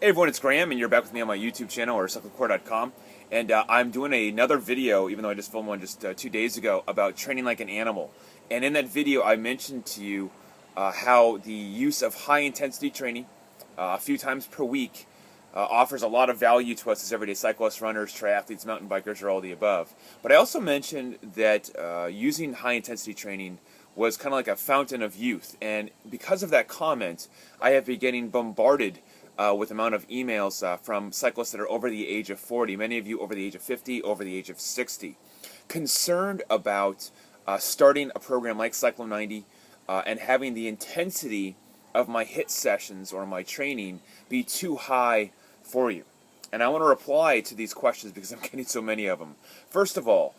Hey everyone, it's Graeme, and you're back with me on my YouTube channel or cyclo-core.com. And I'm doing another video, even though I just filmed one just 2 days ago, about training like an animal. And in that video, I mentioned to you how the use of high-intensity training a few times per week offers a lot of value to us as everyday cyclists, runners, triathletes, mountain bikers, or all the above. But I also mentioned that using high-intensity training was kind of like a fountain of youth. And because of that comment, I have been getting bombarded with the amount of emails from cyclists that are over the age of 40, many of you over the age of 50, over the age of 60, concerned about starting a program like Cyclo 90 and having the intensity of my HIIT sessions or my training be too high for you. And I want to reply to these questions because I'm getting so many of them. First of all,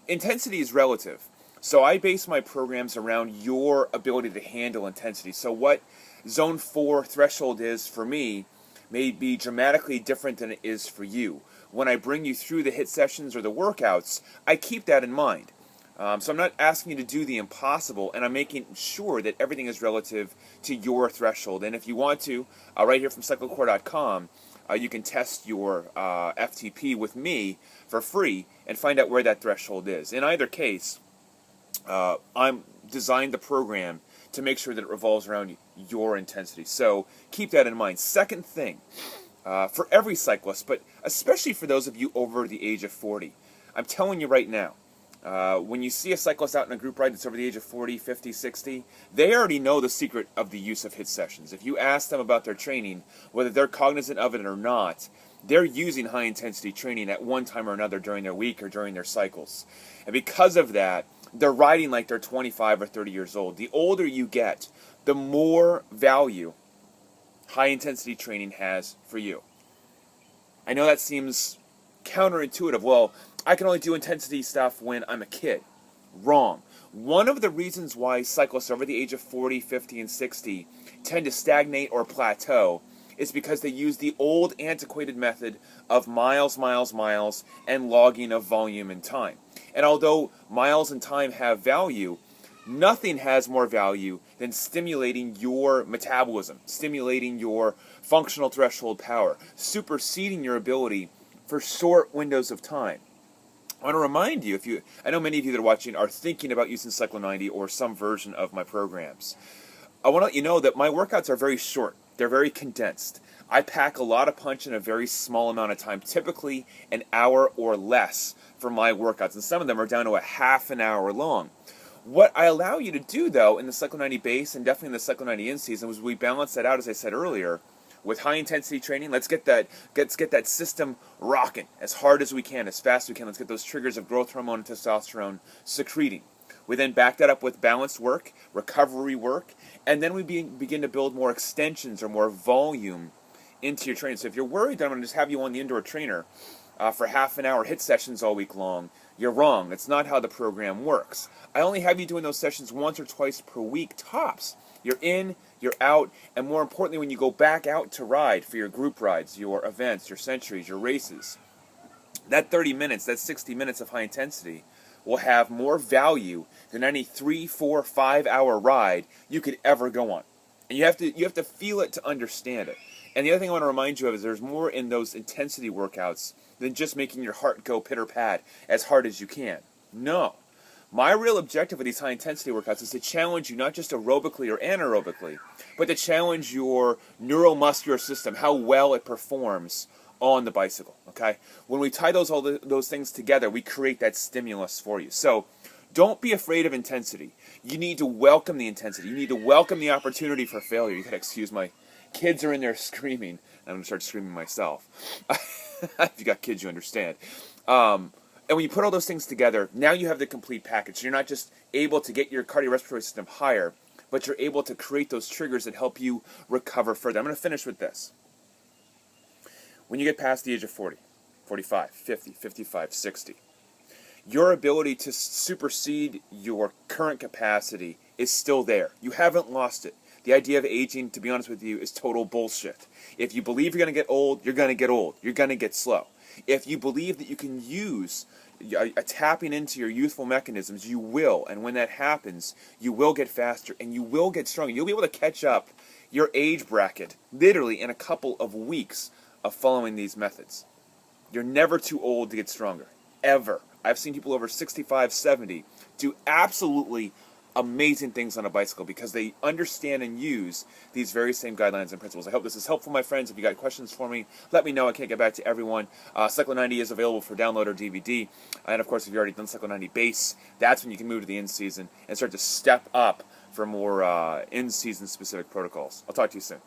intensity is relative. So I base my programs around your ability to handle intensity. So what Zone 4 threshold is for me may be dramatically different than it is for you. When I bring you through the HIIT sessions or the workouts, I keep that in mind. So I'm not asking you to do the impossible, and I'm making sure that everything is relative to your threshold. And if you want to, right here from cyclo-core.com, you can test your FTP with me for free and find out where that threshold is. In either case, I'm designed the program to make sure that it revolves around your intensity. So keep that in mind. Second thing, for every cyclist, but especially for those of you over the age of 40, I'm telling you right now, when you see a cyclist out in a group ride that's over the age of 40, 50, 60, they already know the secret of the use of HIIT sessions. If you ask them about their training, whether they're cognizant of it or not, they're using high-intensity training at one time or another during their week or during their cycles. And because of that, they're riding like they're 25 or 30 years old. The older you get, the more value high-intensity training has for you. I know that seems counterintuitive. Well, I can only do intensity stuff when I'm a kid. Wrong. One of the reasons why cyclists over the age of 40, 50, and 60 tend to stagnate or plateau is because they use the old antiquated method of miles, miles, miles, and logging of volume and time. And although miles and time have value, nothing has more value than stimulating your metabolism, stimulating your functional threshold power, superseding your ability for short windows of time. I want to remind you, I know many of you that are watching are thinking about using Cyclo 90 or some version of my programs. I want to let you know that my workouts are very short. They're very condensed. I pack a lot of punch in a very small amount of time, typically an hour or less for my workouts, and some of them are down to a half an hour long. What I allow you to do, though, in the Cyclo 90 base and definitely in the Cyclo 90 in-season, was we balance that out, as I said earlier, with high-intensity training. Let's get that system rocking as hard as we can, as fast as we can. Let's get those triggers of growth hormone and testosterone secreting. We then back that up with balanced work, recovery work, and then we begin to build more extensions or more volume into your training. So if you're worried that I'm going to just have you on the indoor trainer for half an hour HIIT sessions all week long, you're wrong. That's not how the program works. I only have you doing those sessions once or twice per week, tops. You're in, you're out, and more importantly, when you go back out to ride for your group rides, your events, your centuries, your races, that 30 minutes, that 60 minutes of high intensity will have more value than any 3, 4, 5 hour ride you could ever go on. And you have to feel it to understand it. And the other thing I want to remind you of is there's more in those intensity workouts than just making your heart go pitter-pat as hard as you can. No. My real objective with these high-intensity workouts is to challenge you not just aerobically or anaerobically, but to challenge your neuromuscular system, how well it performs on the bicycle. Okay? When we tie those things together, we create that stimulus for you. So don't be afraid of intensity. You need to welcome the intensity. You need to welcome the opportunity for failure. You got to excuse my kids are in there screaming. I'm going to start screaming myself. If you got kids, you understand. And when you put all those things together, now you have the complete package. You're not just able to get your cardiorespiratory system higher, but you're able to create those triggers that help you recover further. I'm going to finish with this. When you get past the age of 40, 45, 50, 55, 60, your ability to supersede your current capacity is still there. You haven't lost it. The idea of aging, to be honest with you, is total bullshit. If you believe you're going to get old, you're going to get old. You're going to get slow. If you believe that you can use a tapping into your youthful mechanisms, you will. And when that happens, you will get faster and you will get stronger. You'll be able to catch up your age bracket literally in a couple of weeks of following these methods. You're never too old to get stronger, ever. I've seen people over 65, 70 do absolutely amazing things on a bicycle because they understand and use these very same guidelines and principles. I hope this is helpful, my friends. If you got questions for me, let me know. I can't get back to everyone. Cyclo 90 is available for download or DVD. And of course, if you've already done Cyclo 90 base, that's when you can move to the in-season and start to step up for more in-season specific protocols. I'll talk to you soon.